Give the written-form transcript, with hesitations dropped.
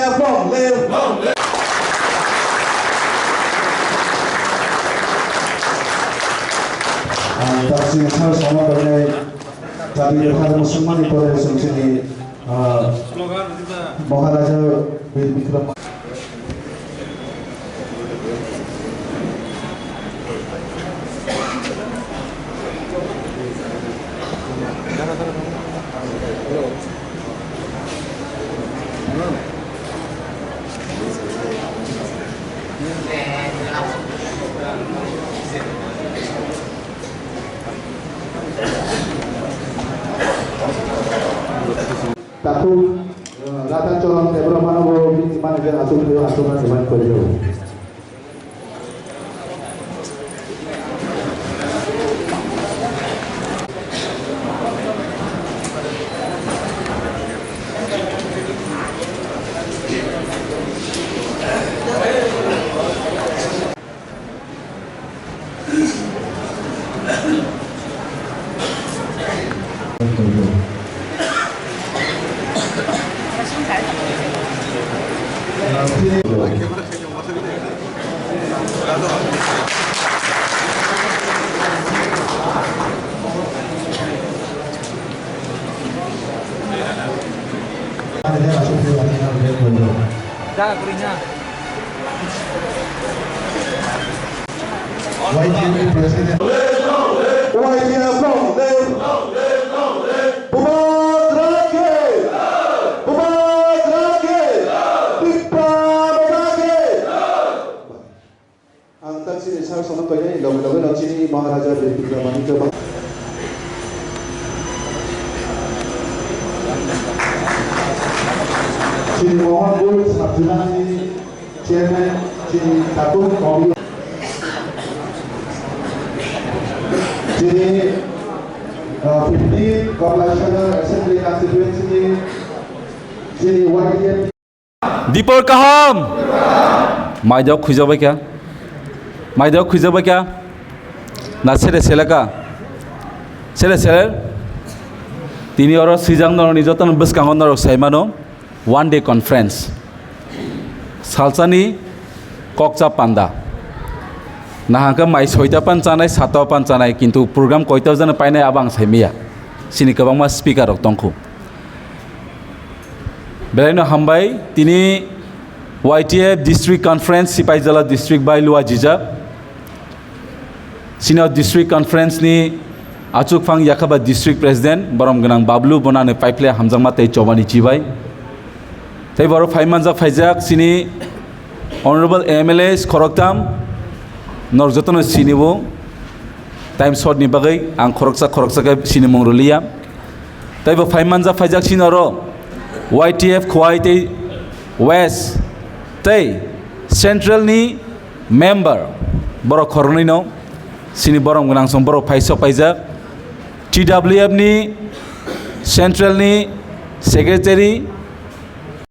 YTF long live. 다시 잘 소망하네. 자기 하는 순간이 거래 정신이 महाराजा Vikram Tahu rata colong tebro mana bo di mana dia asup asupan dengan kerja. YTF President. YTF long live. Bumat Rakyat. Bumat Rakyat. Diplomasi. Angkat sini saya sama kaya lagu-lagu sini Maharaja Vikrama itu. Sini Mohan Bull, Abdullah sini Chairman, sini Tatung Kobi. Sini 15 Corporation Assembly Constituency, sini YTF. दीपर कहम माइदाव खुजाबाय क्या माइदाव खुजाबाय क्या ना सेरे सेलेका सेरे सेले तिनी और सिजांग नर निजतन बसकांग नर साइमानो वन डे कॉन्फ्रेंस सालसानी कक्चा पांडा नाहांका माइ सयता पान जानाय सातवा पान जानाय किन्तु प्रोग्राम कयता जानो पाइनाय आबां साइमिया सिनि गोबांमा स्पिकार दंखौ बेलायनो हामबाय तिनी YTF district conference Sipahijala district by लुआ जिजाब सिनो डिस्ट्रिक्ट कॉन्फ्रेंस नि आचुकफां याखाबा डिस्ट्रिक्ट प्रेसिडेंट बरम गनां बाबलु बनाने पाइप्ले हामजांमा तै चौबानी चिबाय तै बर फाइमानजा फाइजाक सिनी ऑनरेबल MLA खरकताम नरजतन सिनिबो टाइम शॉट नि बागै आं खरकसा के सिनि मंगरलिया तै ब फाइमानजा फाइजाक सिनरो YTF खुआई तै वेस्ट तै सेंट्रल नि मेंबर बर खरनैनो सिनि बरम गनां सम बर फाइसो फाइजाक TWF नि सेंट्रल नि सेक्रेटारि